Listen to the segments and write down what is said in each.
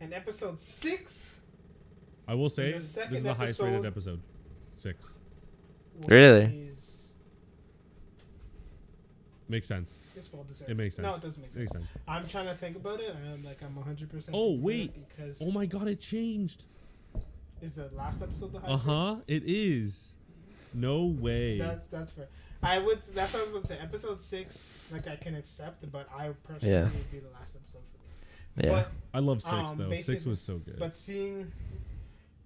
And episode 6. I will say this is the highest rated episode. 6. Really? Makes sense. It's well deserved. It makes sense. No, it doesn't make sense. Makes sense. I'm trying to think about it, and I'm 100%. Oh wait! Because Oh my god! It changed. Is the last episode the highest? It is. No way. That's fair. That's what I was going to say. Episode 6, like I can accept, but I personally would be the last episode for me. Yeah. But, I love 6 though. 6 was so good. But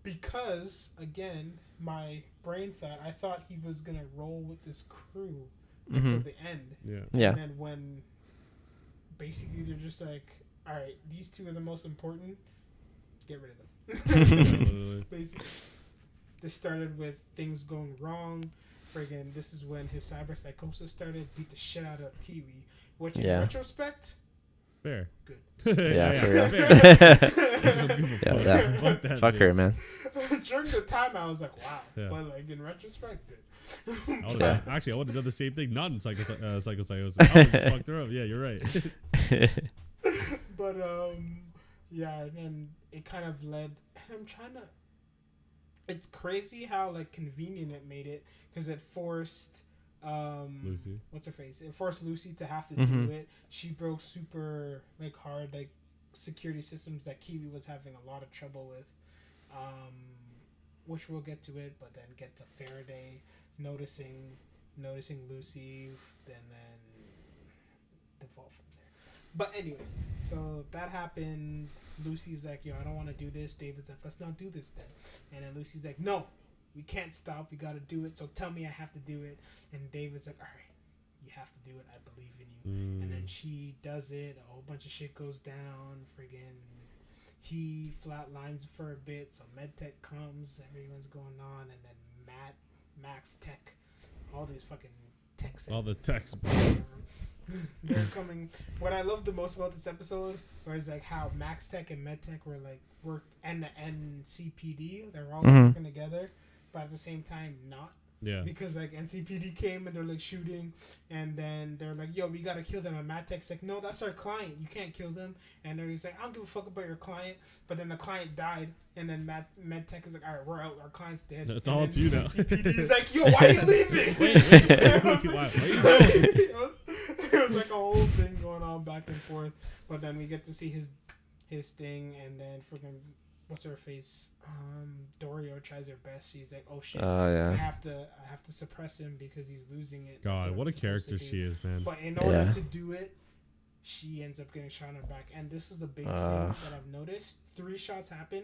because again, my brain thought I thought he was gonna roll with this crew until the end. Yeah. And then when basically they're just like, all right, these 2 are the most important. Get rid of them. Basically, this started with things going wrong. Friggin', this is when his cyber psychosis started. Beat the shit out of Kiwi, which in retrospect, fair. Good. Fair. Fuck her, man. During the time, I was like, wow. Yeah. But like in retrospect, good. Actually, I would have done the same thing. Not in psychosis. I would have just fucked her up. Yeah, you're right. But yeah, and it kind of led. I'm trying to. It's crazy how like convenient it made it because it forced Lucy. What's her face? It forced Lucy to have to do it. She broke super like hard like security systems that Kiwi was having a lot of trouble with. Which we'll get to it, but then get to Faraday noticing Lucy, and then default from there. But anyways, so that happened. Lucy's like, yo, I don't want to do this. David's like, let's not do this then. And then Lucy's like, no, we can't stop. We got to do it. So tell me I have to do it. And David's like, all right, you have to do it. I believe in you. And then she does it. A whole bunch of shit goes down. Friggin' he flatlines for a bit. So MedTech comes. Everyone's going on. And then Max Tech, all these fucking techs. All the techs. They're coming. What I love the most about this episode was like how Max Tech and MedTech were like work and the NCPD. They're all working together, but at the same time not. Yeah. Because like NCPD came and they're like shooting, and then they're like, "Yo, we gotta kill them." And MedTech's like, "No, that's our client. You can't kill them." And then he's like, "I don't give a fuck about your client." But then the client died, and then MedTech is like, "All right, we're out. Our client's dead." It's all up to you now. NCPD is like, "Yo, why are you leaving?" Why are you going? It was like a whole thing going on back and forth. But then we get to see his thing, and then freaking what's her face? Dorio tries her best. She's like, "Oh shit, I have to suppress him because he's losing it." God, what a character she is, man. But in order to do it, she ends up getting shot in her back. And this is the big thing that I've noticed: 3 shots happen,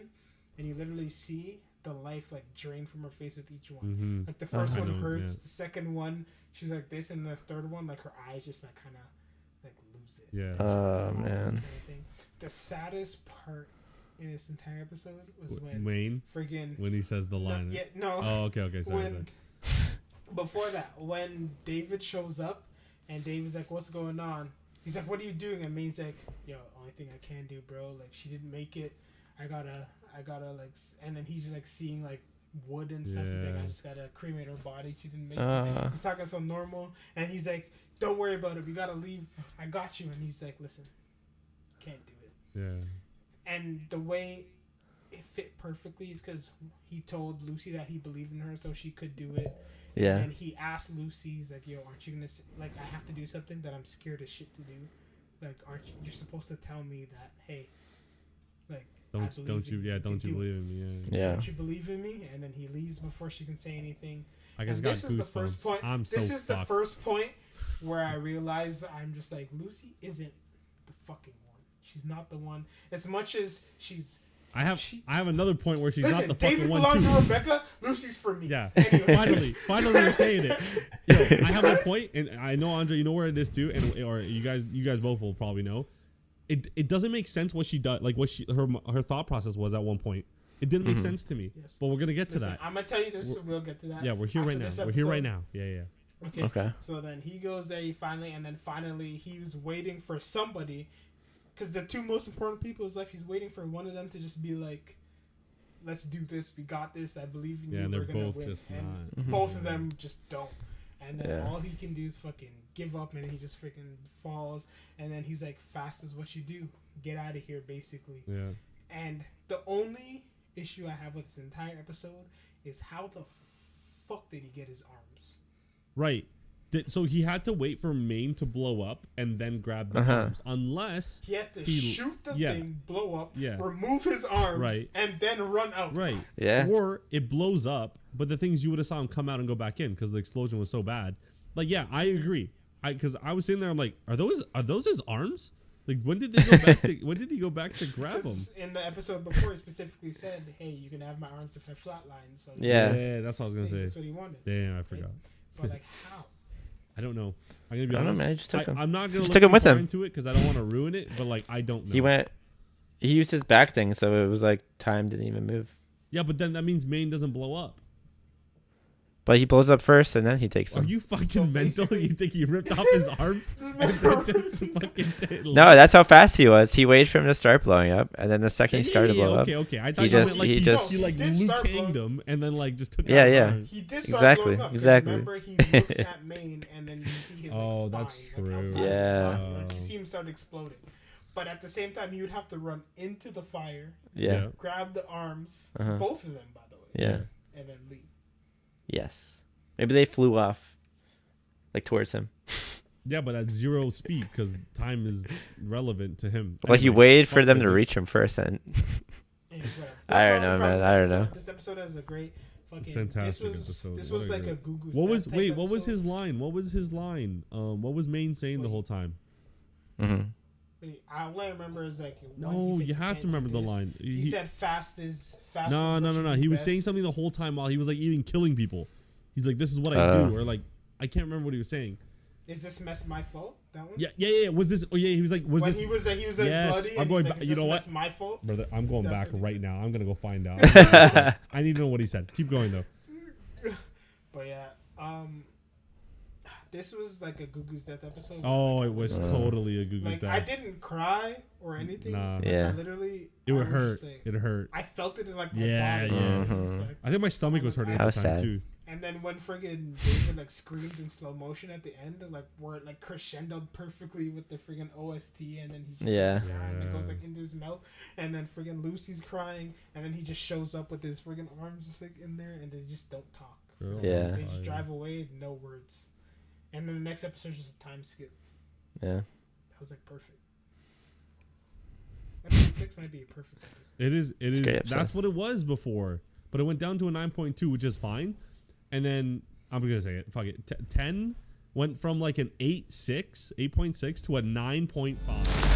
and you literally see the life like drain from her face with each one. Like the first one hurts, the second one she's like this, and the third one like her eyes just like kind of like lose it. Yeah. Oh man. The saddest part in this entire episode was when Wayne when he says the line. Oh, okay. Sorry. Before that, when David shows up and David's like, "What's going on?" He's like, "What are you doing?" And Maine's like, "Yo, only thing I can do, bro. Like, she didn't make it. I gotta like." And then he's just like seeing like wood and stuff. He's like, "I just gotta cremate her body. She didn't make it." He's talking so normal, and he's like, "Don't worry about it. We gotta leave. I got you." And he's like, "Listen, can't do it." Yeah. And the way it fit perfectly is because he told Lucy that he believed in her, so she could do it. Yeah. And he asked Lucy, he's like, "Yo, aren't you gonna like? I have to do something that I'm scared as shit to do. Like, aren't you're supposed to tell me that? Hey, like, don't you believe in me? Yeah. Don't you believe in me?" And then he leaves before she can say anything. I just got goosebumps. This is the first point where I realized I'm just like, Lucy isn't the fucking one. She's not the one. As much as she's. I have another point where she's not the fucking David one belongs too. to Rebecca. Lucy's for me. Yeah. Anyway. Finally, you're saying it. Yo, I have a point, and I know Andre, you know where it is too, and or you guys both will probably know. It doesn't make sense what she does, like what her thought process was at one point. It didn't make sense to me. Yes. But we're gonna get to that. I'm gonna tell you this. We'll get to that. Yeah, we're here right now. We're here right now. Yeah. Okay. So then he goes there. Finally, he was waiting for somebody. Because the 2 most important people in his life, he's waiting for one of them to just be like, "Let's do this. We got this. I believe in you. And they're gonna both win." just and not. Both of them just don't. And then all he can do is fucking give up, and he just freaking falls. And then he's like, "Fast is what you do. Get out of here," basically. Yeah. And the only issue I have with this entire episode is how the fuck did he get his arms? Right. So he had to wait for Maine to blow up and then grab the arms, unless he had to shoot the thing, blow up, remove his arms, and then run out. Right. Yeah. Or it blows up, but the things you would have saw him come out and go back in because the explosion was so bad. Like, yeah, I agree. Because I was sitting there, I'm like, are those his arms? Like, when did they go back? When did he go back to grab them? In the episode before, he specifically said, "Hey, you can have my arms if I flatline." So yeah, that's what I was gonna say. That's what he wanted. Damn, I forgot. But like, how? I don't know. I'm gonna be honest. Man, just took him. I'm not gonna just look took him with too far him into it because I don't want to ruin it. But like, I don't know. He used his back thing, so it was like time didn't even move. Yeah, but then that means Maine doesn't blow up. But he blows up first, and then he takes them. Are you fucking mental? You think he ripped off his arms and then just fucking did? No, that's how fast he was. He waited for him to start blowing up, and then the second he started to blow up. Okay. I thought he meant like he like Luke Kanged him and then like just took out his arms. He did start blowing up. Remember, he looks at Maine, and then you see his spine, that's true. Like you see him start exploding. But at the same time, he would have to run into the fire. Yeah. Grab the arms, both of them, by the way. Yeah. And then leave. Yes. Maybe they flew off, like towards him. Yeah, but at 0 speed because time is relevant to him. Well, he waited for them to reach him first, and I don't know, man. I don't know. This episode has a great, fucking fantastic episode. This was like a Goo-Goo. What was his line? What was his line? What was Maine saying the whole time? All I remember is like. No, you have to remember the line. He said fast is fast. No. He was saying something the whole time while he was like even killing people. He's like, "This is what I do," or like, I can't remember what he was saying. Is this mess my fault? That one? Yeah. Was this? Oh yeah, he was like, was when this? He was like yes, bloody. I'm going back. Like, you know what? My fault, brother. I'm going back right now. I'm gonna go find out. I need to know what he said. Keep going though. But yeah, this was like a Goo-Goo's Death episode. Oh, it was totally a Goo-Goo's Death. I didn't cry or anything. Nah. Yeah. I literally. It would hurt. It hurt. I felt it in like my body. Like, I think my stomach was hurting at the time too. And then when friggin' David like screamed in slow motion at the end, like where it like crescendoed perfectly with the friggin' OST, and then he just and it goes like into his mouth, and then friggin' Lucy's crying, and then he just shows up with his friggin' arms just like in there, and they just don't talk. Yeah. They just drive away, no words. And then the next episode is just a time skip. Yeah. That was like perfect. Episode 6 might be a perfect episode. It is. That's what it was before, but it went down to a 9.2, which is fine. And then I'm gonna say it. Fuck it. 10 went from like an 8.6 to a 9.5.